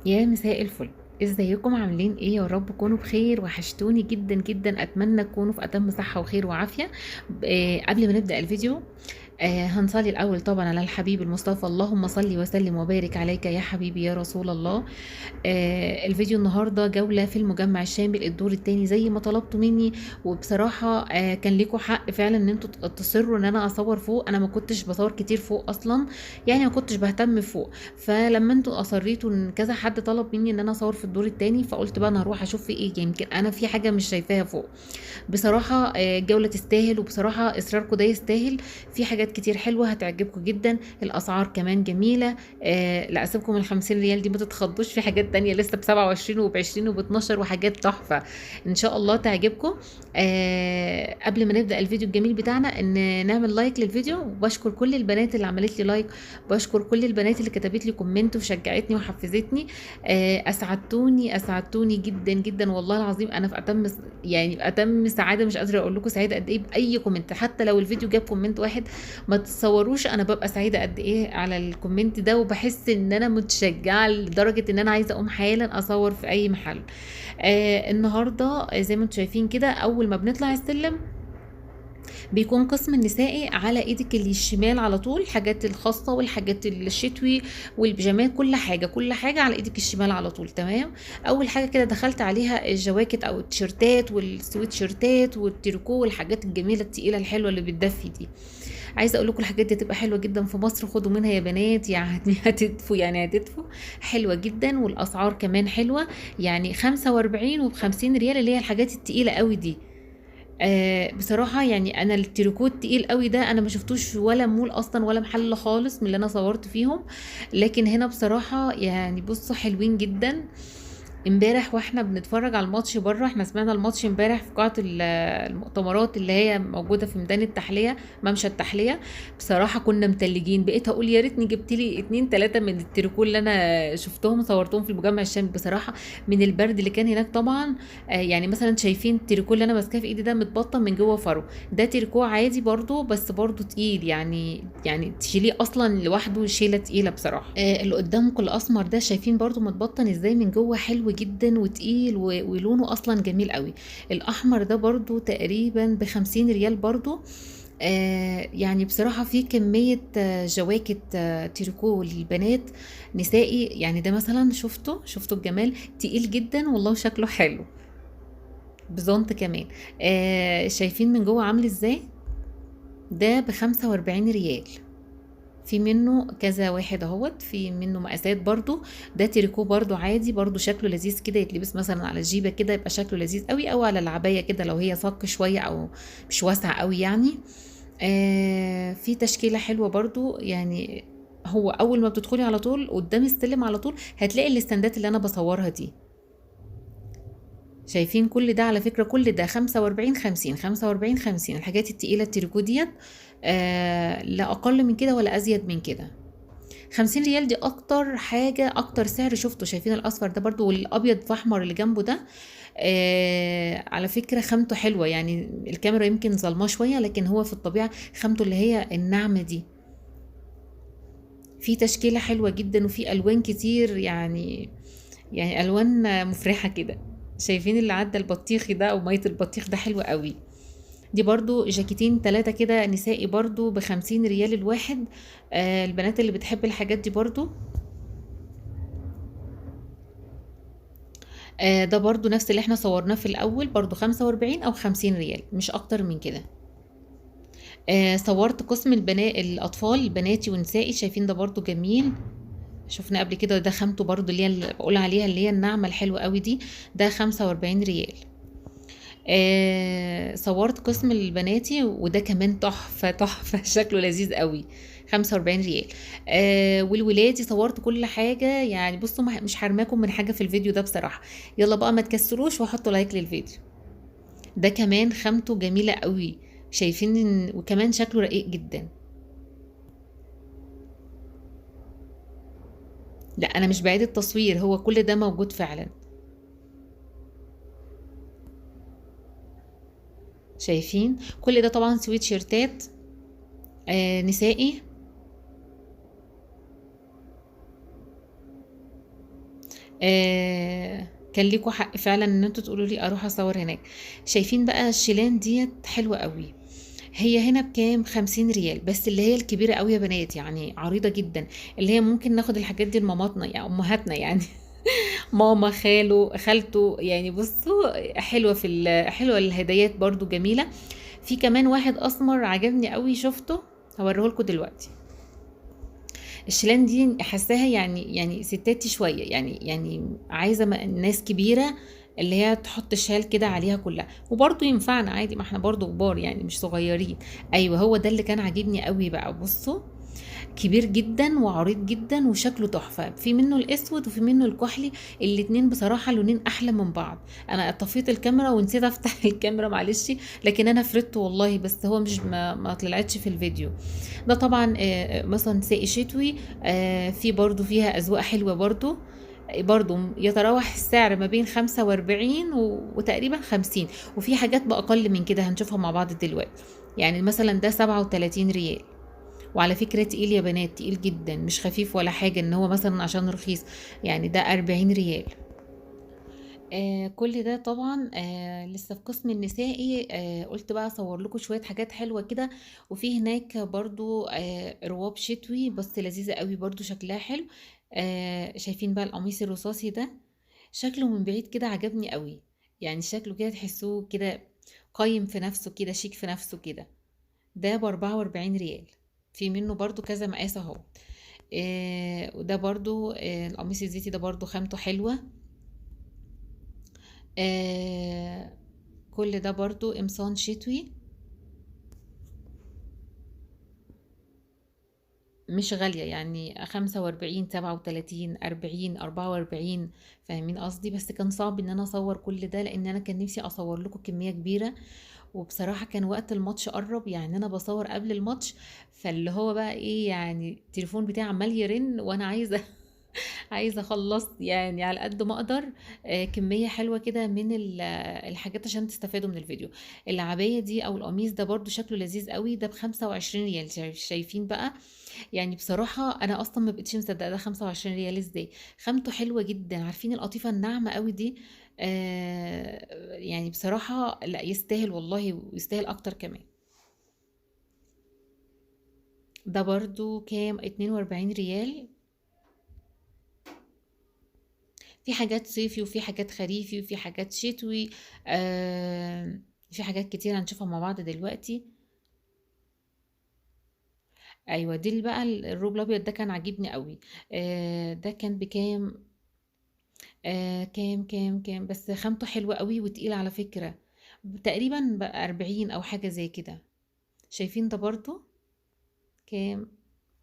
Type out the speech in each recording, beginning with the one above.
يا مساء الفل. ازيكم عاملين ايه؟ يا رب تكونوا بخير، وحشتوني جدا جدا. اتمنى تكونوا في اتم صحة وخير وعافية. قبل ما نبدأ الفيديو، هنصلي الأول طبعا على الحبيب المصطفى. اللهم صل وسلم وبارك عليك يا حبيبي يا رسول الله. الفيديو النهاردة جولة في المجمع الشامل الدور التاني زي ما طلبتوا مني. وبصراحة كان ليكوا حق فعلا ان انتوا تصروا ان انا اصور فوق. انا ما كنتش بصور كتير فوق اصلا، يعني ما كنتش بهتم فوق. فلما انتوا اصريتوا ان كذا حد طلب مني ان انا اصور في الدور التاني، فقلت بقى انا هروح اشوف في ايه، يمكن انا في حاجة مش شايفاها فوق. بصراحة الجولة تستاهل، وبصراحة إصراركم ده يستاهل. في حاجات كتير حلوة هتعجبكم جدا. الأسعار كمان جميلة. لا أسيبكم من 50 ريال دي ما تتخضوش، في حاجات تانية لسه ب27 وب20 وب12 وحاجات تحفة. إن شاء الله تعجبكم. قبل ما نبدأ الفيديو الجميل بتاعنا، إن نعمل لايك للفيديو. وبشكر كل البنات اللي عملت لي لايك، بشكر كل البنات اللي كتبت لي كومنت وشجعتني وحفزتني. أسعدتوني جدا جدا، والله العظيم أنا في أتم، يعني اتم سعاده. مش قادره اقول لكم سعيده قد ايه باي كومنت، حتى لو الفيديو جاب كومنت واحد. ما تتصوروش انا ببقى سعيده قد ايه على الكومنت ده، وبحس ان انا متشجعه لدرجه ان انا عايزه اقوم حالا اصور في اي محل. النهارده زي ما انتم شايفين كده، اول ما بنطلع السلم بيكون قسم النسائي على ايدك الشمال على طول. الحاجات الخاصة والحاجات الشتوي والبيجامات، كل حاجة كل حاجة على ايدك الشمال على طول. تمام. اول حاجة كده دخلت عليها الجواكت او التيشيرتات والسويت شيرتات والتريكو والحاجات الجميلة التقيلة الحلوة اللي بتدفي دي. عايزه اقول لكم الحاجات دي هتبقى حلوه جدا في مصر، خدوا منها يا بنات، يعني هتدفوا، يعني هتدفوا. حلوه جدا، والاسعار كمان حلوه. يعني 45 وب50 ريال، اللي هي الحاجات التقيله قوي دي. بصراحة يعني أنا التريكو التقيل قوي ده أنا ما شفتوش في ولا مول أصلا ولا محل خالص من اللي أنا صورت فيهم. لكن هنا بصراحة يعني بصوا حلوين جدا. امبارح واحنا بنتفرج على الماتش بره، احنا سمعنا الماتش امبارح في قاعة المؤتمرات اللي هي موجودة في ميدان التحلية، ممشى التحلية. بصراحة كنا متلجين، بقيت اقول يا ريتني جبت لي 2 3 من التريكو اللي انا شفتهم صورتهم في المجمع الشامل بصراحة. من البرد اللي كان هناك طبعا. يعني مثلا شايفين التريكو اللي انا ماسكاه في ايدي ده متبطن من جوه فرو. ده تريكو عادي برضو، بس برضو تقيل، يعني تشيليه اصلا لوحده شيلة تقيلة بصراحة. اللي قدامكم الاسمر ده شايفين برضو متبطن ازاي من جوه، حلو جدا وتقيل ولونه اصلا جميل قوي. الاحمر ده برضو تقريبا ب50 ريال برضو. يعني بصراحة في كمية جواكت تريكو للبنات نسائي. يعني ده مثلا شفتوا الجمال، تقيل جدا والله وشكله حلو، بزونت كمان. شايفين من جوه عامل ازاي؟ ده ب45 ريال. في منه كذا واحد اهوت، في منه مقاسات برضو. ده تريكو برضو عادي، برضو شكله لذيذ كده، يتلبس مثلا على الجيبه كده يبقى شكله لذيذ قوي، او على العبايه كده لو هي صك شويه او مش واسع قوي يعني. في تشكيله حلوه برضو يعني. هو اول ما بتدخلي على طول قدام السلم على طول هتلاقي الاستندات اللي انا بصورها دي. شايفين كل ده؟ على فكرة كل ده 45 50 45 50. الحاجات التقيلة التريكو ديت لا أقل من كده ولا أزيد من كده. 50 ريال دي أكتر حاجة، أكتر سعر شفته. شايفين الأصفر ده برضو والأبيض في أحمر اللي جنبه ده؟ على فكرة خامته حلوة، يعني الكاميرا يمكن ظلماه شوية، لكن هو في الطبيعة خامته اللي هي الناعمة دي. في تشكيلة حلوة جدا وفي ألوان كتير، يعني ألوان مفرحة كده. شايفين اللي عدى البطيخي ده او مية البطيخ ده؟ حلو قوي. دي برضو جاكيتين 3 كده نسائي برضو ب50 ريال الواحد. البنات اللي بتحب الحاجات دي برضو. ده برضو نفس اللي احنا صورناه في الاول، برضو 45 او 50 ريال، مش اكتر من كده. صورت قسم البنات الاطفال بناتي ونسائي. شايفين ده برضو جميل، شفنا قبل كده. ده خامته برضو اللي بقول عليها اللي هي الناعمة الحلوة قوي دي. ده 45 ريال. صورت قسم البناتي وده كمان تحفة تحفة شكله لذيذ قوي. 45 ريال. والولادي صورت كل حاجة. يعني بصوا مش حرماكم من حاجة في الفيديو ده بصراحة. يلا بقى ما تكسروش وحطوا لايك للفيديو. ده كمان خامته جميلة قوي. شايفين وكمان شكله رقيق جدا. لا انا مش بعيد التصوير، هو كل ده موجود فعلا. شايفين كل ده طبعا سويت شيرتات نسائي. كان ليكوا حق فعلا ان انتوا تقولوا لي اروح اصور هناك. شايفين بقى الشيلان ديت حلوة قوي. هي هنا بكام؟ 50 ريال بس، اللي هي الكبيرة قوي يا بنات، يعني عريضة جدا، اللي هي ممكن ناخد الحاجات دي لماماتنا يعني امهاتنا يعني. ماما، خالته يعني. بصوا حلوة حلوة الهدايات برضو جميلة. في كمان واحد اسمر عجبني قوي شفته، هوريه لكم دلوقتي. الشيلان دي حاساها يعني ستاتي شويه، يعني عايزه ناس كبيره اللي هي تحط الشال كده عليها كلها، وبرضه ينفعنا عادي، ما احنا برضه كبار يعني مش صغيرين. ايوه هو ده اللي كان عاجبني قوي بقى. بصوا كبير جدا وعريض جدا وشكله تحفة، في منه الاسود وفي منه الكحلي. الاتنين بصراحة لونين احلى من بعض. انا طفيت الكاميرا ونسيت افتح الكاميرا معلش، لكن انا فردته والله، بس هو مش ما طلعتش في الفيديو. ده طبعا مثلا ساقي شتوي. في برضو فيها اذواق حلوة برضو. برضو يتراوح السعر ما بين 45 وتقريبا 50، وفي حاجات بأقل من كده هنشوفها مع بعض دلوقتي. يعني مثلا ده 37 ريال. وعلى فكرة تقيل يا بنات، تقيل جدا مش خفيف ولا حاجة ان هو مثلا عشان رخيص. يعني ده 40 ريال. كل ده طبعا لسه في قسم النسائي. قلت بقى اصور لكم شوية حاجات حلوة كده. وفي هناك برضو رواب شتوي بس لذيذة قوي برضو شكلها حلو. شايفين بقى القميص الرصاصي ده؟ شكله من بعيد كده عجبني قوي. يعني شكله كده تحسوه كده قايم في نفسه كده، شيك في نفسه كده. ده ب44 ريال. في منه برضو كذا مقاس اهو. وده برضو القميص الزيتي ده برضو خامته حلوة. آه كل ده برضو قمصان شتوي، مش غالية يعني 45 37 40 44. فاهمين قصدي؟ بس كان صعب ان انا اصور كل ده، لان انا كان نفسي اصور لكم كمية كبيرة. وبصراحة كان وقت الماتش قرب، يعني انا بصور قبل الماتش. فاللي هو بقى ايه، يعني التليفون بتاعي عمال يرن وانا عايزة عايزة اخلص يعني على قد ما اقدر. كمية حلوة كده من الحاجات عشان تستفادوا من الفيديو. العباية دي او القميص ده برضو شكله لذيذ قوي، ده ب25 ريال. شايفين بقى؟ يعني بصراحة انا اصلا ما بقتش مصدقة ده 25 ريال ازاي. خامته حلوة جدا، عارفين القطيفة الناعمة قوي دي؟ يعني بصراحة لا يستاهل والله، ويستاهل اكتر كمان. ده برضو كام؟ 42 ريال. في حاجات صيفي وفي حاجات خريفي وفي حاجات شتوي. في حاجات كتير هنشوفها مع بعض دلوقتي. ايوه دي اللي بقى الروب الابيض ده كان عاجبني قوي. ده كان بكام؟ كام بس خامته حلوة قوي وتقيلة على فكرة. تقريبا بقى 40 او حاجة زي كده. شايفين ده برضو كام؟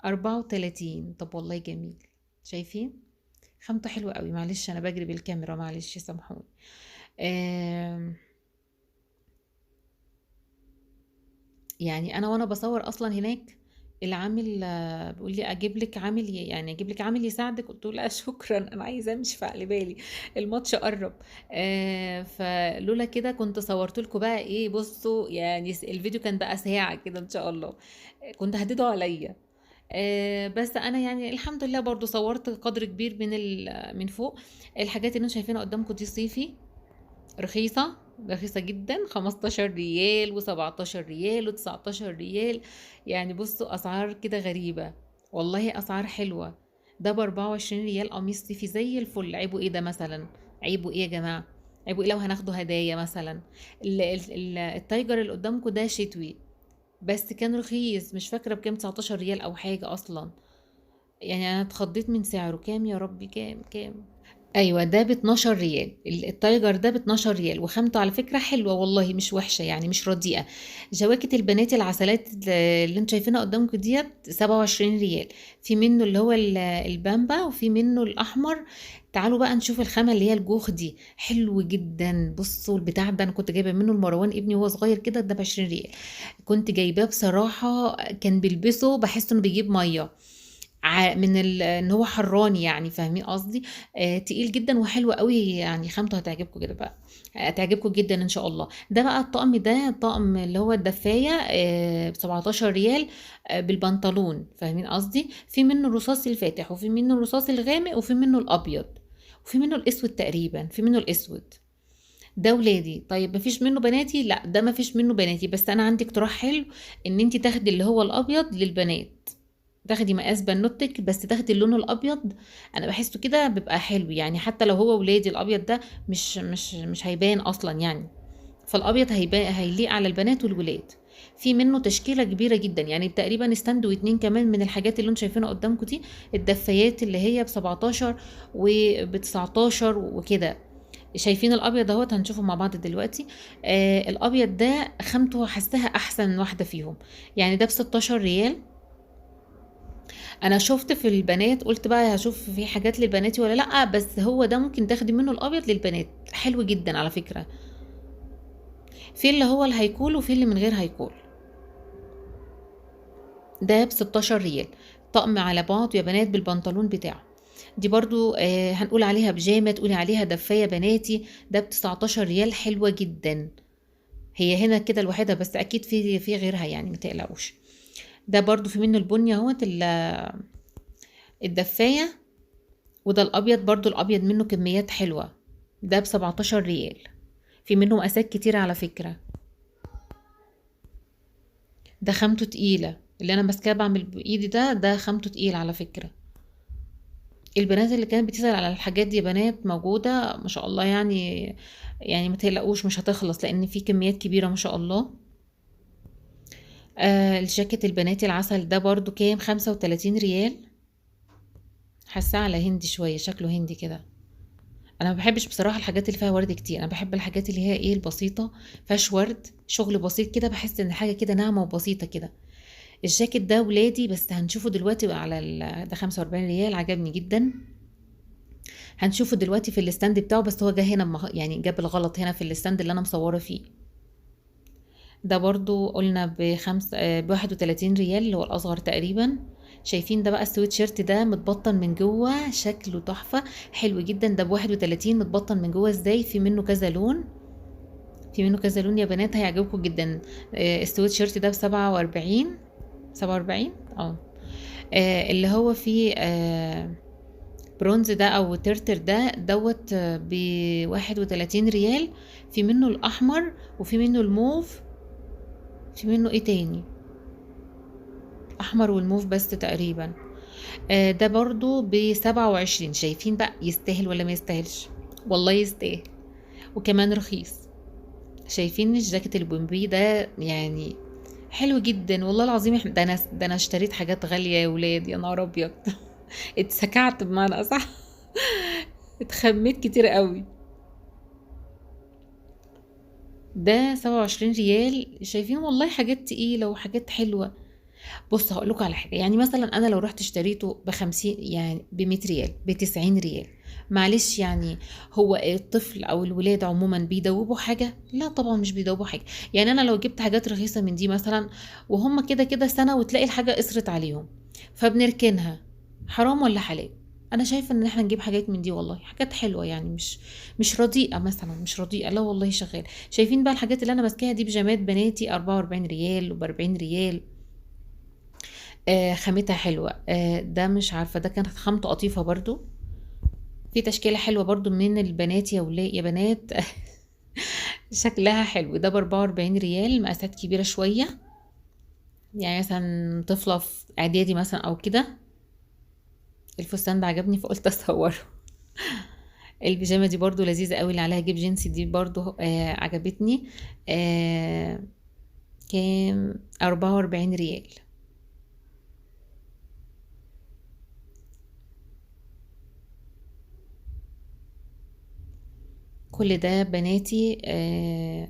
34. طب والله جميل. شايفين؟ خامته حلوة قوي. معلش انا بجري بالكاميرا، معلش سامحوني. آم، يعني انا وانا بصور اصلا هناك، العامل بيقول لي اجيب لك عامل يعني اجيب لك عامل يساعدك. قلت له لا شكرا، انا عايزه امشي في عقل بالي، الماتش قرب. فلولا كده كنت صورت لكم بقى ايه. بصوا يعني الفيديو كان بقى ساعه كده ان شاء الله. كنت هددوا عليا. بس انا يعني الحمد لله برضو صورت قدر كبير من فوق. الحاجات اللي انتم شايفينها قدامكم دي صيفي، رخيصة. رخيصة جدا، 15 ريال و17 ريال و19 ريال. يعني بصوا أسعار كده غريبة. والله أسعار حلوة. ده ب24 ريال قميص صيفي زي الفل. عيبه ايه ده مثلا؟ عيبه ايه يا جماعة؟ عيبه ايه لو هناخده هدايا مثلا؟ التايجر اللي قدامكم ده شتوي، بس كان رخيص، مش فاكرة بكام، 19 ريال أو حاجة أصلا. يعني أنا اتخضيت من سعره. كام يا ربي؟ كام؟ ايوه ده ب 12 ريال. التايجر ده ب 12 ريال، وخامته على فكره حلوه والله، مش وحشه يعني مش رديئه. جواكت البنات العسلات اللي انتوا شايفينها قدامكم ديت 27 ريال. في منه اللي هو البامبا، وفي منه الاحمر. تعالوا بقى نشوف الخامه اللي هي الجوخ دي، حلو جدا. بصوا البتاع ده انا كنت جايبه منه لمروان ابني وهو صغير كده، ده ب 20 ريال. كنت جايباه بصراحه، كان بيلبسه بحس انه بيجيب ميه من ان هو حراني يعني. فاهمين قصدي؟ تقيل جدا وحلو قوي، يعني خامته هتعجبكم كده بقى. هتعجبكم جدا ان شاء الله. ده بقى الطقم ده، طقم اللي هو الدفايه ب 17 ريال. بالبنطلون. فاهمين قصدي؟ في منه الرصاصي الفاتح وفي منه الرصاصي الغامق وفي منه الابيض. وفي منه الاسود تقريبا، في منه الاسود. ده ولادي. طيب مفيش منه بناتي؟ لا ده مفيش منه بناتي، بس انا عندي اقتراح حلو، ان انت تاخدي اللي هو الابيض للبنات، تاخدي مقاس بنوتك بس تاخدي اللون الابيض. انا بحسه كده بيبقى حلو يعني، حتى لو هو ولادي الابيض ده مش هيبان اصلا يعني. فالابيض هيبان، هيليق على البنات والولاد. في منه تشكيله كبيره جدا يعني، تقريبا ستاند واتنين كمان من الحاجات اللي انتم شايفينها قدامكم دي. الدفايات اللي هي ب 17 وب 19 وكده. شايفين الابيض اهوت، هنشوفه مع بعض دلوقتي. الابيض ده خامته حاساها احسن واحده فيهم. يعني ده ب 16 ريال. انا شفت في البنات، قلت بقى هشوف في حاجات للبنات ولا لا، بس هو ده ممكن تاخدي منه الابيض للبنات، حلو جدا على فكره. في اللي هو الهيكول وفي اللي من غير هيكول. ده ب 16 ريال، طقم على بعض يا بنات بالبنطلون بتاعه. دي برضو هنقول عليها بيجامه، تقولي عليها دفايه بناتي. ده ب 19 ريال، حلوه جدا. هي هنا كده الوحيده، بس اكيد في غيرها يعني، متقلقوش. ده برضو في منه البني اهوت الدفايه. وده الابيض برضو، الابيض منه كميات حلوه. ده ب 17 ريال. في منه مقاسات كتير على فكره. ده خامته تقيله، اللي انا ماسكاه بعمل بايدي ده خامته تقيل على فكره. البنات اللي كانت بتسأل على الحاجات دي بنات موجوده ما شاء الله يعني. يعني ما تقلقوش مش هتخلص، لان في كميات كبيره ما شاء الله. الجاكيت البناتي العسل ده برضو كام؟ 35 ريال. حاساه على هندي شويه، شكله هندي كده. انا ما بحبش بصراحه الحاجات اللي فيها ورد كتير، انا بحب الحاجات اللي هي ايه البسيطه، فيهاش ورد، شغل بسيط كده، بحس ان حاجه كده ناعمه وبسيطه كده. الجاكيت ده ولادي، بس هنشوفه دلوقتي على ده 45 ريال، عجبني جدا. هنشوفه دلوقتي في الستاند بتاعه، بس هو جه هنا يعني جاب الغلط هنا في الستاند اللي انا مصوره فيه. ده برضو قلنا ب31 ريال، اللي هو الاصغر تقريبا. شايفين ده بقى السويت شيرت ده متبطن من جوه، شكله تحفه، حلو جدا. ده ب31 متبطن من جوه ازاي، في منه كذا لون. في منه كذا لون يا بنات، هيعجبكم جدا. السويت شيرت ده ب47. 47 اه. اللي هو فيه برونز ده او ترتر ده دوت ب31 ريال. في منه الاحمر وفي منه الموف. في منه ايه تاني؟ احمر والموف بس تقريبا. ده برضو ب27. شايفين بقى يستاهل ولا ما يستاهلش؟ والله يستاهل، وكمان رخيص. شايفين الجاكيت البومبي ده يعني حلو جدا والله العظيم. ده انا اشتريت حاجات غاليه يا ولاد، يا نهار ابيض. اتسكعت بمعنى اصح. اتخميت كتير قوي. ده 27 ريال. شايفين والله حاجات تقيله وحاجات حلوه. بص هقول لكم على حاجه، يعني مثلا انا لو رحت اشتريته ب50 يعني ب100 ريال، ب90 ريال، معلش يعني. هو الطفل او الولاد عموما بيدوبوا حاجه؟ لا طبعا مش بيدوبوا حاجه. يعني انا لو جبت حاجات رخيصه من دي مثلا، وهم كده كده سنه وتلاقي الحاجه قصرت عليهم، فبنركنها. حرام ولا حلال؟ انا شايفه ان احنا نجيب حاجات من دي، والله حاجات حلوه يعني، مش رديئه مثلا، مش رديئه، لا والله شغال. شايفين بقى الحاجات اللي انا ماسكاها دي، بيجامات بناتي 44 ريال وب40 ريال. خامتها حلوة. ده مش عارفة، ده كانت خامته قطيفة برضو. في تشكيلة حلوة برضو من البنات يا ولاد يا بنات. شكلها حلو. ده ب44 ريال، مقاسات كبيرة شوية. يعني مثلا طفلة في اعدادي مثلا او كده. الفستان ده عجبني فقلت اصوره. البيجامة دي برضو لذيذة قوي، اللي عليها جيب جينسي دي برضو عجبتني. آه كام؟ 44 ريال. كل ده بناتي،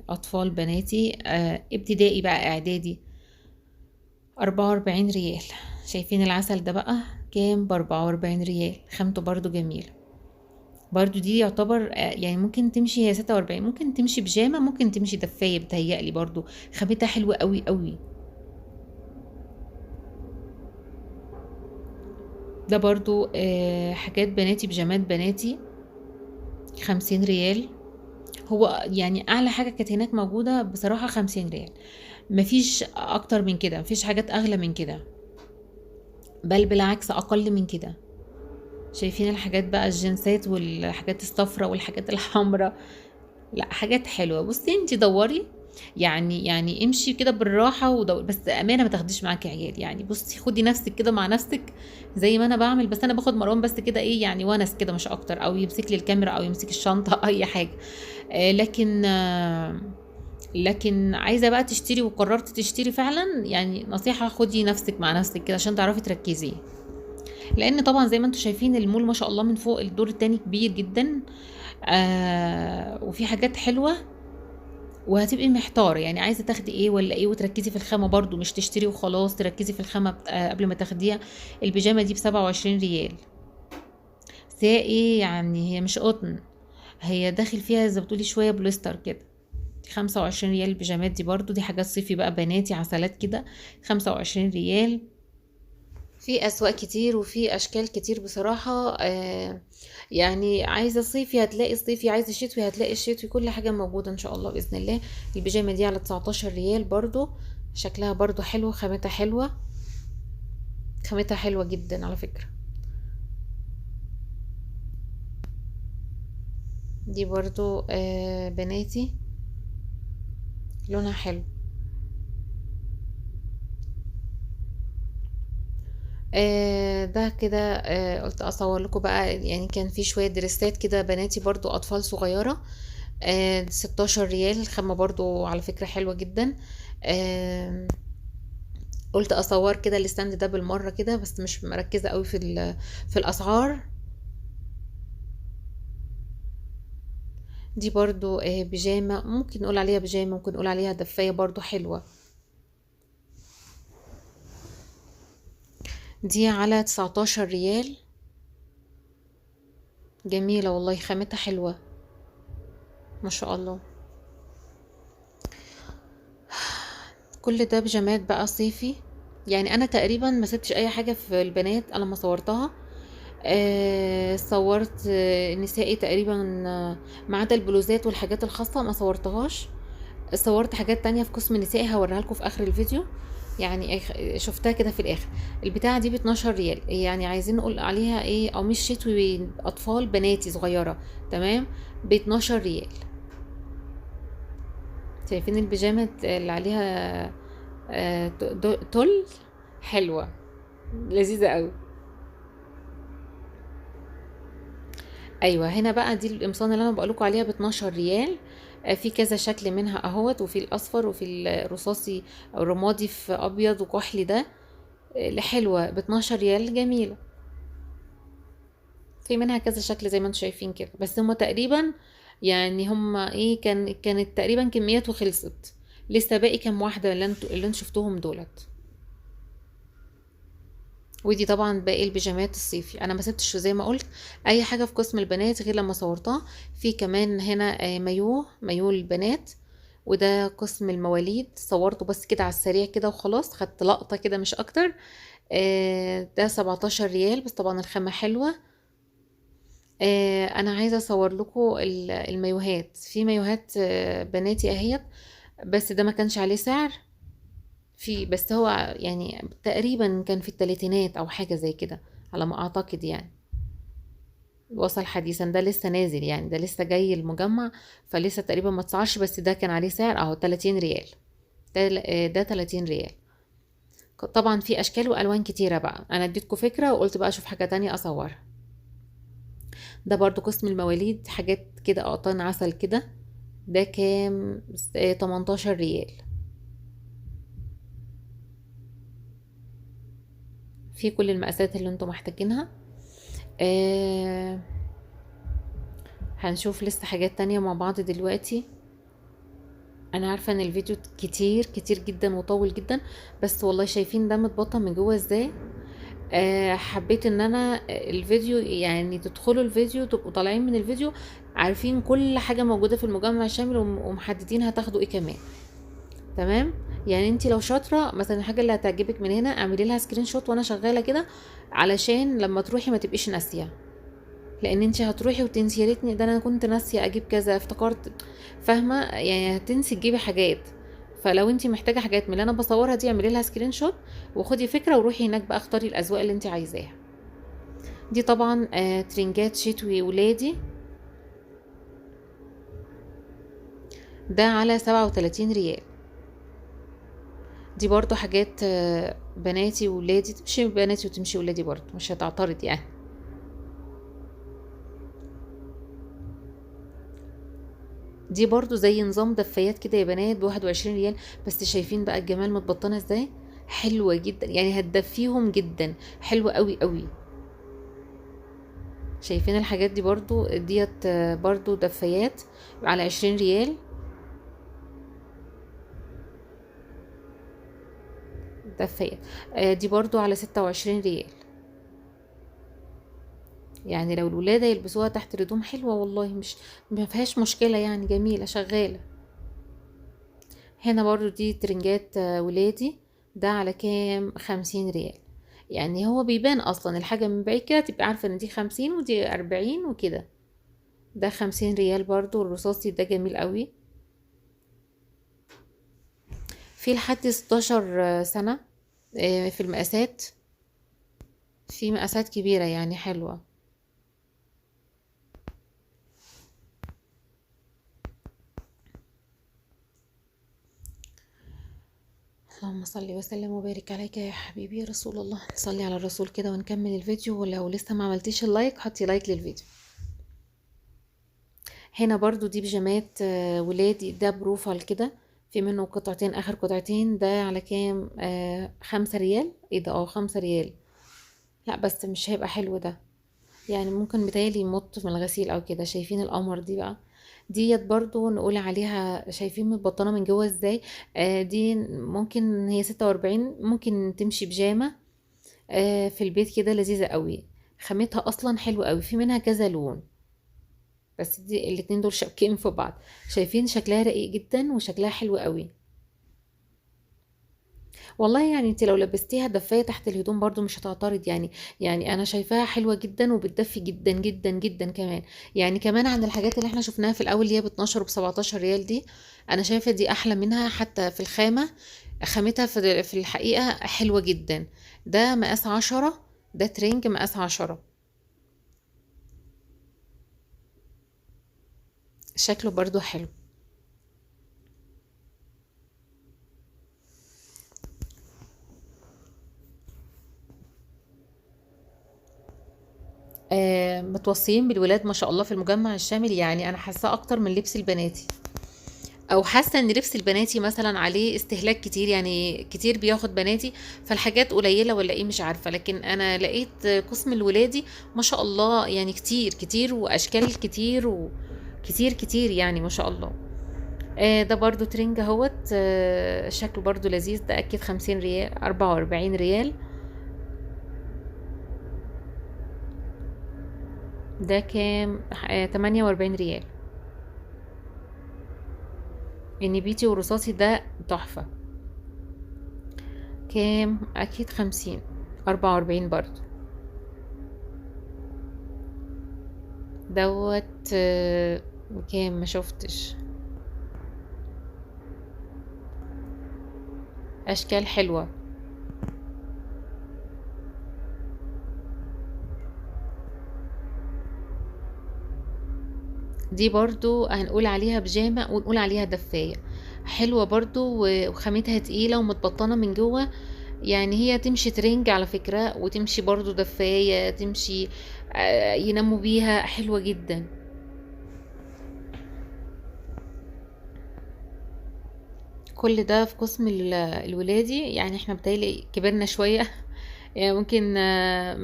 أطفال بناتي، ابتدائي بقى إعدادي. 44 ريال. شايفين العسل ده بقى كام؟ ب44 ريال. خامته برضو جميلة. برضو دي يعتبر يعني ممكن تمشي، هي 46، ممكن تمشي بيجامة، ممكن تمشي دفاية، بتهيألي برضو خامتها حلوة قوي قوي. ده برضو حاجات بناتي، بيجامات بناتي، 50 ريال. هو يعني أعلى حاجة كانت هناك موجودة بصراحة 50 ريال. مفيش اكتر من كده، مفيش حاجات اغلى من كده، بل بالعكس اقل من كده. شايفين الحاجات بقى الجنسات والحاجات الصفرا والحاجات الحمرا، لا حاجات حلوه. بصي انت دوري، يعني امشي كده بالراحه ودور، بس امانه ما تاخديش معاكي عيال. يعني بصي خدي نفسك كده مع نفسك زي ما انا بعمل، بس انا باخد مروان بس كده ايه يعني ونس كده مش اكتر، او يمسك لي الكاميرا او يمسك الشنطه اي حاجه. لكن عايزه بقى تشتري وقررت تشتري فعلا، يعني نصيحه خدي نفسك مع نفسك كده عشان تعرفي تركزي. لان طبعا زي ما انتم شايفين المول ما شاء الله من فوق الدور التاني كبير جدا، وفي حاجات حلوه، وهتبقي محتاره يعني عايزه تاخدي ايه ولا ايه، وتركزي في الخامه برضو مش تشتري وخلاص، تركزي في الخامه قبل ما تاخديها. البيجامه دي ب27 ريال، بس هي ايه يعني هي مش قطن، هي داخل فيها زي ما بتقولي شويه بوليستر كده. 25 ريال البيجامات دي، برضو دي حاجات صيفي بقى بناتي عسلات كده. 25 ريال. في اسواق كتير وفي اشكال كتير بصراحة. يعني عايزة صيفي هتلاقي صيفي، عايزة شتوي هتلاقي الشتوي، كل حاجة موجودة ان شاء الله بإذن الله. البيجامة دي على 19 ريال برضو، شكلها برضو حلو، خامتها حلوة، خامتها حلوة جدا على فكرة. دي برضو بناتي، لونها حلو. ده كده قلت اصور لكم بقى، يعني كان في شوية دريسات كده بناتي برضو اطفال صغيرة. 16 ريال، الخامة برضو على فكرة حلوة جدا. آه قلت اصور كده الستاند ده بالمرة كده، بس مش مركزة قوي في الاسعار. دي برضو بيجامة، ممكن نقول عليها بيجامة، ممكن نقول عليها دفاية، برضو حلوة. دي على 19 ريال، جميلة والله، خامتها حلوة ما شاء الله. كل ده بيجامات بقى صيفي. يعني انا تقريبا ما سبتش اي حاجة في البنات انا ما صورتها. صورت نسائي تقريبا، ما عدا البلوزات والحاجات الخاصة ما صورتهاش. صورت حاجات تانية في قسم نسائي هوريها لكم في اخر الفيديو، يعني شفتها كده في الاخر. البتاعة دي ب12 ريال، يعني عايزين نقول عليها ايه قميص شتوي اطفال بناتي صغيرة، تمام، ب12 ريال. شايفين البيجامة اللي عليها تل، حلوة، لذيذة قوي. ايوه هنا بقى دي القمصان اللي انا بقولكوا عليها ب12 ريال. في كذا شكل منها اهوت، وفي الاصفر وفي الرصاصي او الرمادي في ابيض وكحلي ده. اللي حلوة ب12 ريال، جميلة. في منها كذا شكل زي ما انتم شايفين كده، بس هما تقريبا يعني هما ايه كانت تقريبا كميات وخلصت، لسه باقي كام واحدة اللي انتوا شفتوهم دولت. ودي طبعا باقي البيجامات الصيفي، انا ما سبتش زي ما قلت اي حاجه في قسم البنات غير لما صورتها. في كمان هنا مايو البنات، وده قسم المواليد، صورته بس كده على السريع كده وخلاص، خدت لقطه كده مش اكتر. ده 17 ريال، بس طبعا الخامه حلوه. انا عايزه اصور لكم المايوهات، في مايوهات بناتي اهيت، بس ده ما كانش عليه سعر. بس هو يعني تقريبا كان في التلاتينات او حاجة زي كده على ما اعتقد يعني. وصل حديثا، ده لسه نازل يعني، ده لسه جاي المجمع، فلسه تقريبا ما اتسعرش، بس ده كان عليه سعر اهو 30 ريال. ده 30 ريال. طبعا في اشكال والوان كتيرة بقى، انا اديتكم فكرة وقلت بقى اشوف حاجة تانية اصورها. ده برضو قسم المواليد، حاجات كده قطن عسل كده. ده كام 18 ريال. في كل المقاسات اللي انتم محتاجينها. آه هنشوف لسه حاجات تانية مع بعض دلوقتي. انا عارفة ان الفيديو كتير كتير جدا وطول جدا، بس والله شايفين ده متبطن من جوه ازاي. حبيت ان انا الفيديو يعني تدخلوا الفيديو تبقوا طالعين من الفيديو عارفين كل حاجة موجودة في المجمع الشامل، ومحددين هتاخدوا ايه كمان. تمام. يعني انتي لو شاطرة مثلا الحاجة اللي هتعجبك من هنا اعملي لها سكرين شوت وانا شغالة كده، علشان لما تروحي ما تبقيش ناسية. لان انت هتروحي وتنسي، يا ريتني ده انا كنت ناسيه اجيب كذا افتكرت، فاهمه يعني هتنسي تجيبي حاجات. فلو انت محتاجه حاجات من اللي انا بصورها دي اعملي لها سكرين شوت، وخدي فكره وروحي هناك بقى اختاري الاذواق اللي انت عايزاها. دي طبعا ترنجات شتوي ولادي، ده على 37 ريال. دي برضو حاجات بناتي وولادي، تمشي بناتي وتمشي ولادي برضو، مش هتعترض يعني. دي برضو زي نظام دفايات كده يا بنات ب21 ريال. بس شايفين بقى الجمال متبطنة ازاي، حلوة جدا يعني، هتدفيهم جدا، حلوة قوي قوي. شايفين الحاجات دي برضو ديت برضو دفايات على 20 ريال. دفايات دي برضو على 26 ريال. يعني لو الولادة يلبسوها تحت الهدوم حلوة والله، مش ما فيهاش مشكلة يعني، جميلة شغالة. هنا برضو دي ترنجات ولادي، ده على كام، 50 ريال. يعني هو بيبان اصلا الحاجة من بعيد كده تبقى عارفة ان دي 50 ودي 40 وكده. ده 50 ريال برضو، الرصاصي ده جميل قوي. في لحد 16 سنة في المقاسات، في مقاسات كبيرة يعني حلوة. اللهم صل وسلم وبارك عليك يا حبيبي يا رسول الله. صلي على الرسول كده ونكمل الفيديو، ولو لسه ما عملتيش اللايك حطي لايك للفيديو. هنا برضو دي بيجامات ولادي، ده بروفال كده، في منه قطعتين، اخر قطعتين، ده على كام 5 ريال. ايه ده، 5 ريال. لا بس مش هيبقى حلو ده، يعني ممكن بتهيألي يمط من الغسيل او كده. شايفين القمر دي بقى، ديت برضو نقول عليها، شايفين متبطنة من جوه ازاي. دي ممكن هي 46، ممكن تمشي بيجامة في البيت كده، لذيذة قوي. خامتها اصلا حلوة قوي، في منها كذا لون، بس دي الاتنين دول شابكين في بعض. شايفين شكلها رقيق جدا وشكلها حلو قوي. والله يعني انت لو لبستيها دفاية تحت الهدوم برضو مش هتعترض يعني. يعني انا شايفاها حلوة جدا وبتدفي جدا جدا جدا كمان. يعني كمان عن الحاجات اللي احنا شفناها في الاول اللي هي ب 12 وب 17 ريال دي، انا شايفة دي احلى منها حتى في الخامة. خامتها في الحقيقة حلوة جدا. ده مقاس 10، ده ترنج مقاس 10. شكله برضو حلو. متوصيين بالولاد ما شاء الله في المجمع الشامل، يعني انا حاساه اكتر من لبس البناتي، او حاسه ان لبس البناتي مثلا عليه استهلاك كتير، يعني كتير بياخد بناتي، فالحاجات قليله ولا ايه مش عارفه. لكن انا لقيت قسم الولادي ما شاء الله يعني كتير كتير، واشكال كتير وكتير كتير يعني ما شاء الله. ده برضو ترنج اهوت، شكله برضو لذيذ، ده اكيد 50 ريال، 44 ريال. ده كام 48 ريال. النبيتي والرصاصي ده تحفة. كام، اكيد 50، 44 برضو. دوت كام، ما شفتش. اشكال حلوة. دي برضو هنقول عليها بيجامة ونقول عليها دفاية، حلوة برضو وخامتها تقيلة ومتبطنة من جوه. يعني هي تمشي ترنج على فكرة، وتمشي برضو دفاية، تمشي يناموا بيها، حلوة جدا. كل ده في قسم الولادي، يعني احنا بتهيألي كبرنا شوية. يعني ممكن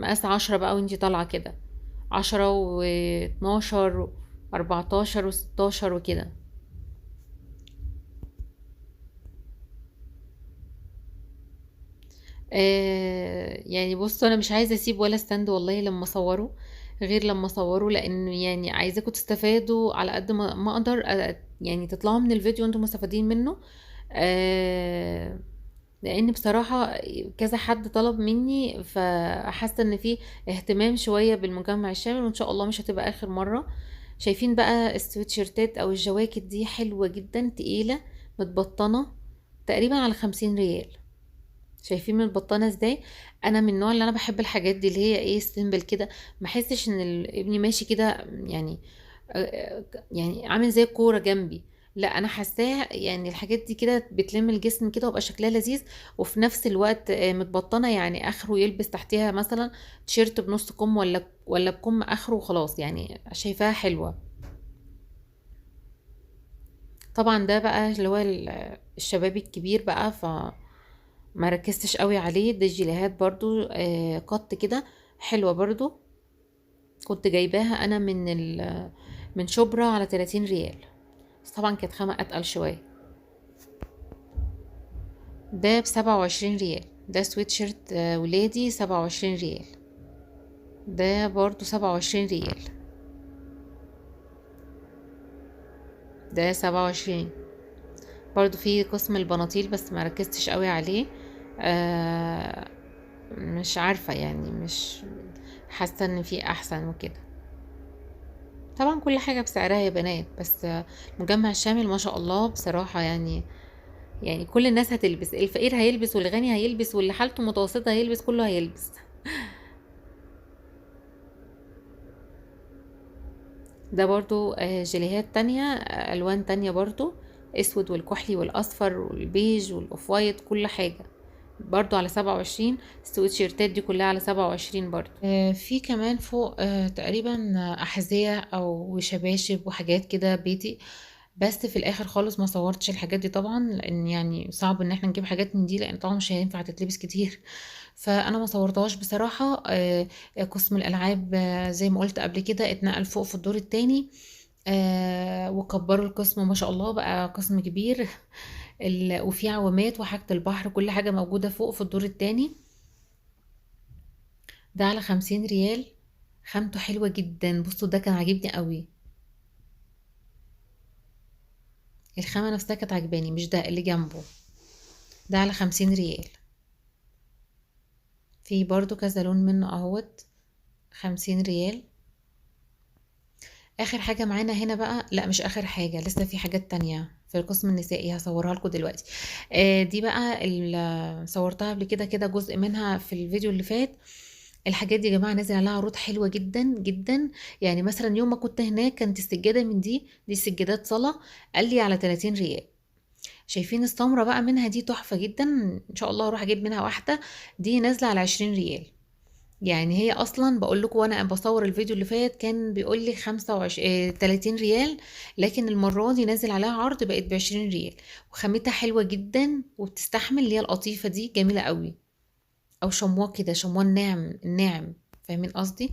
مقاس 10 بقى وانتي طالعة كده، 10 و12 و14 و16 وكده. يعني بصوا انا مش عايزه اسيب ولا ستاند والله لما اصوره، غير لما اصوره، لان يعني عايزاكم تستفادوا على قد ما اقدر، يعني تطلعوا من الفيديو وانتم مستفادين منه. آه لان بصراحه كذا حد طلب مني، فحاسه ان في اهتمام شويه بالمجمع الشامل، وان شاء الله مش هتبقى اخر مره. شايفين بقى السويتشيرتات او الجواكت دي حلوه جدا، تقيله، متبطنه، تقريبا على 50 ريال. شايفين متبطنه ازاي؟ انا من النوع اللي انا بحب الحاجات دي اللي هي ايه سيمبل كده، ما احسش ان ابني ماشي كده يعني يعني عامل زي الكوره جنبي. لا انا حاساه يعني الحاجات دي كده بتلم الجسم كده ويبقى شكلها لذيذ، وفي نفس الوقت متبطنه، يعني اخره يلبس تحتها مثلا تيشيرت بنص كم ولا بكم اخره وخلاص، يعني شايفاها حلوه. طبعا ده بقى اللي هو الشباب الكبير بقى، ما ركزتش قوي عليه. ده جيليهات برضو قط كده، حلوة برضو. كنت جايباها انا من شبرا على 30 ريال، بس طبعا كانت خامة اتقل شوية. ده ب27 ريال. ده سويتشيرت ولادي 27 ريال. ده برضو 27 ريال. ده 27. برضو في قسم البناطيل بس ما ركزتش قوي عليه. آه مش عارفة يعني، مش حاسة ان في احسن وكده. طبعا كل حاجة بسعرها يا بنات، بس مجمع الشامل ما شاء الله بصراحة يعني. يعني كل الناس هتلبس، الفقير هيلبس والغني هيلبس واللي حالته متوسطة هيلبس، كله هيلبس. ده برضو جيليهات تانية، ألوان تانية برضو، اسود والكحلي والاصفر والبيج والاوف وايت، كل حاجة برضو على 27. السويتشيرتات دي كلها على 27 برضو. في كمان فوق تقريبا أحذية أو شباشب وحاجات كده بيتي، بس في الآخر خالص ما صورتش الحاجات دي طبعا، لأن يعني صعب إن احنا نجيب حاجات من دي، لأن طبعا مش هينفع تتلبس كتير. فأنا ما صورتهاش بصراحة. قسم الألعاب زي ما قلت قبل كده اتنقل فوق في الدور التاني. وكبروا القسم ما شاء الله، بقى قسم كبير. وفيه عوامات وحاجة البحر، كل حاجة موجودة فوق في الدور التاني. ده على 50 ريال. خامته حلوة جدا، بصوا ده كان عاجبني قوي. الخامة نفسها كانت عجباني، مش ده اللي جنبه. ده على 50 ريال. في برضو كذا لون منه اهوت. 50 ريال. اخر حاجة معانا هنا بقى، لا مش اخر حاجة، لسه في حاجات تانية في القسم النسائي هصورها لكم دلوقتي. دي بقى صورتها قبل كده كده جزء منها في الفيديو اللي فات. الحاجات دي يا جماعة نازل عليها عروض حلوة جدا جدا. يعني مثلا يوم ما كنت هناك كانت السجادة من دي سجادات صلاة، قال لي على 30 ريال. شايفين السمرة بقى منها دي تحفة جدا، ان شاء الله اروح اجيب منها واحدة. دي نازلة على 20 ريال. يعني هي اصلا بقول لكم وانا بصور الفيديو اللي فات كان بيقول لي 25 30 ريال، لكن المرة دي نازل عليها عرض بقت ب20 ريال. وخامتها حلوة جدا وبتستحمل، اللي هي القطيفة دي جميلة قوي. او شمواه كده، شمواه الناعم الناعم. فاهمين قصدي؟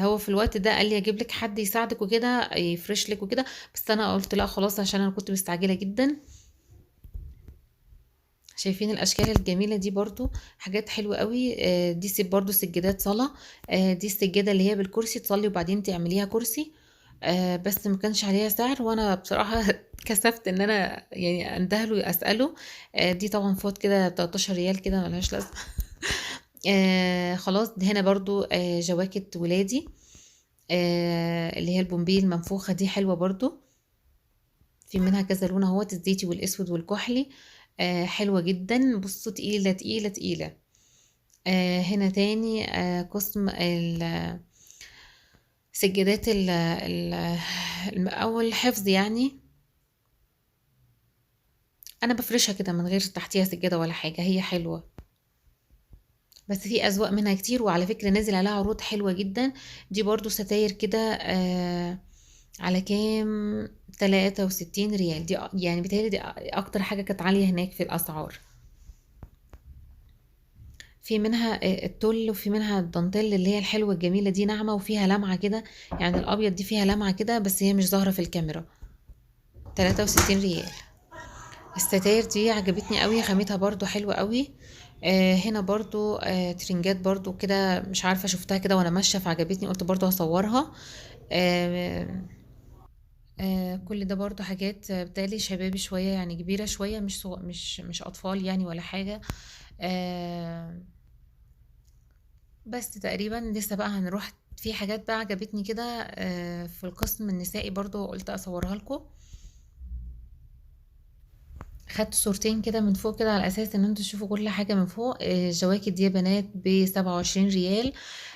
هو في الوقت ده قال لي اجيب لك حد يساعدك وكده يفرش لك وكده، بس انا قلت لا خلاص عشان انا كنت مستعجله جدا. شايفين الاشكال الجميله دي برضو، حاجات حلوه قوي. دي برضو سجادات صلاه. دي السجاده اللي هي بالكرسي، تصلي وبعدين تعمليها كرسي. بس ما كانش عليها سعر، وانا بصراحه كسفت ان انا يعني اندهله اساله. دي طبعا فوت كده 13 ريال كده، ملهاش لازمه. خلاص ده هنا برضو جواكت ولادي. اللي هي البومبي المنفوخة دي حلوة برضو. في منها كذا لون اهوت، الزيتي والاسود والكحلي. حلوة جدا، بصوا تقيلة تقيلة تقيلة. هنا تاني قسم سجادات او الحفظ يعني. انا بفرشها كده من غير تحتيها سجادة ولا حاجة، هي حلوة. بس في أذواق منها كتير، وعلى فكرة نازل عليها عروض حلوة جدا. دي برضو ستاير كده على كام؟ 63 ريال. دي يعني بتهيألي دي أكتر حاجة كانت عالية هناك في الأسعار. في منها التل، وفي منها الدانتيل اللي هي الحلوة الجميلة دي، ناعمة وفيها لمعة كده. يعني الأبيض دي فيها لمعة كده بس هي مش ظاهرة في الكاميرا. 63 ريال. الستاير دي عجبتني قوي، خامتها برضو حلوة قوي. هنا برضو ترنجات برضو كده، مش عارفة شفتها كده وانا ماشية فعجبتني، قلت برضو هصورها. آه كل ده برضو حاجات بتالي شبابي شوية، يعني كبيرة شوية، مش أطفال يعني ولا حاجة. آه بس تقريبا لسه بقى هنروح في حاجات بقى عجبتني كده في القسم النسائي برضو قلت أصورها لكم. خدت صورتين كده من فوق كده على اساس ان انتوا تشوفوا كل حاجة من فوق. الجواكت دي يا بنات ب27 ريال،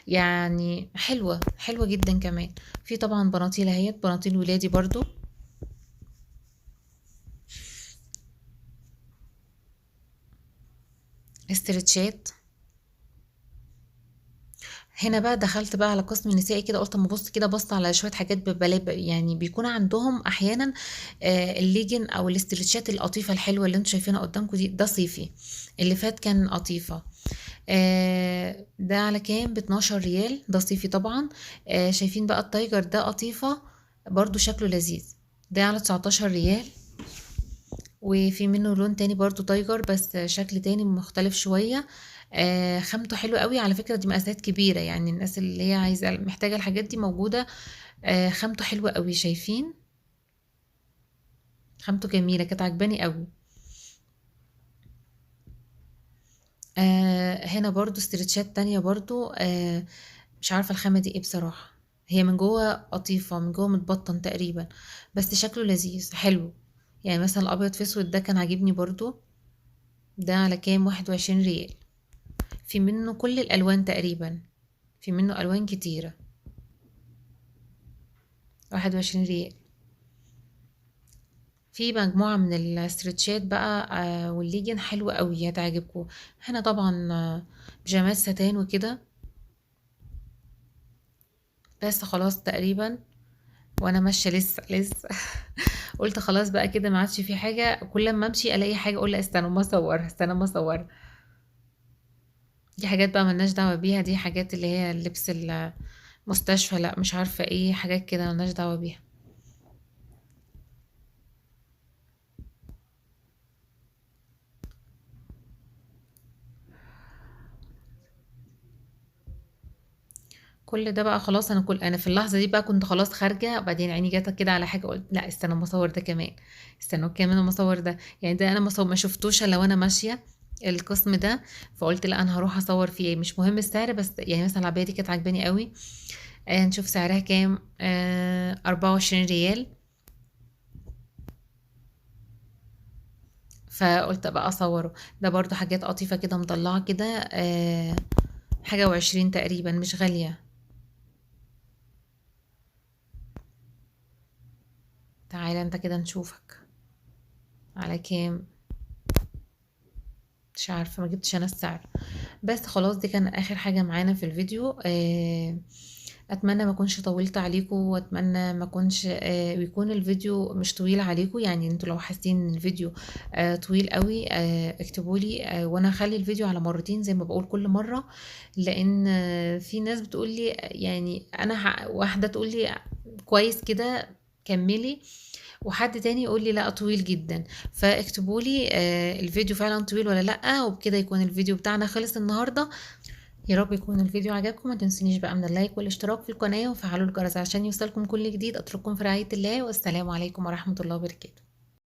يعني حلوة حلوة جدا كمان. في طبعا بناطيل اهيت، بناطيل ولادي برضو، استرتشات. هنا بقى دخلت بقى على قسم النسائي كده، قلت اما ابص كده، بصت على شويه حاجات ببلاش يعني بيكون عندهم احيانا الليجن او الاسترتشات القطيفه الحلوه اللي انتوا شايفينها قدامكم دي، ده صيفي. اللي فات كان قطيفه. ده على كام؟ ب12 ريال، ده صيفي طبعا. شايفين بقى التايجر ده قطيفه، برضو شكله لذيذ، ده على 19 ريال. وفي منه لون تاني برضو تايجر، بس شكل تاني مختلف شوية. خامته حلوة قوي على فكرة، دي مقاسات كبيرة، يعني الناس اللي هي عايزة محتاجة الحاجات دي موجودة. خامته حلوة قوي، شايفين؟ خامته جميلة، كانت عجباني قوي. هنا برضو استرتشات تانية برضو. مش عارفة الخامة دي ايه بصراحة. هي من جوه قطيفة، من جوه متبطن تقريبا، بس شكله لذيذ حلو. يعني مثلا الابيض في اسود ده كان عاجبني برضو. ده على كام؟ 21 ريال. في منه كل الالوان تقريبا، في منه الوان كتيرة. 21 ريال. في مجموعة من الاسترتشات بقى والليجن حلوة قوي، هتعجبكم. هنا طبعا بيجامات ستان وكده. بس خلاص تقريبا، وانا ماشية لسه لسه. قلت خلاص بقى كده ما عادش في حاجة، كل ما امشي الاقي حاجة اقول لا استنى ما اصورها، استنى ما اصورها. دي حاجات بقى ملناش دعوة بيها، دي حاجات اللي هي لبس المستشفى، لا مش عارفة ايه، حاجات كده ملناش دعوة بيها. كل ده بقى خلاص، انا في اللحظه دي بقى كنت خلاص خارجه، وبعدين عيني جت كده على حاجه، قلت لا استنى اما اصور ده كمان، استنى كمان اما اصور ده. يعني ده انا ما شفتوش الا وانا ماشيه القسم ده. فقلت لا انا هروح اصور فيه، مش مهم السعر، بس يعني مثلا العبايه دي كانت عجباني قوي. نشوف سعرها كام. 24 ريال. فقلت بقى اصوره. ده برضو حاجات قطيفه كده مطلعه كده. حاجه و20 تقريبا، مش غاليه. تعالى انت كده نشوفك على كام. مش عارفة، ما جبتش انا السعر. بس خلاص دي كان اخر حاجة معانا في الفيديو. اتمنى ما اكونش طولت عليكم، واتمنى ما اكونش يكون الفيديو مش طويل عليكم. يعني انتوا لو حاسين ان الفيديو طويل قوي اكتبوا لي، وانا هخلي الفيديو على مرتين زي ما بقول كل مرة. لان في ناس بتقول لي، يعني انا واحدة تقول لي كويس كده كملي، وحد تاني يقول لي لا طويل جدا. فاكتبوا لي الفيديو فعلا طويل ولا لا، وبكده يكون الفيديو بتاعنا خلص النهارده. يا رب يكون الفيديو عجبكم، ما تنسونيش بقى من اللايك والاشتراك في القناه وفعلوا الجرس عشان يوصلكم كل جديد. اترككم في رعايه الله، والسلام عليكم ورحمه الله وبركاته.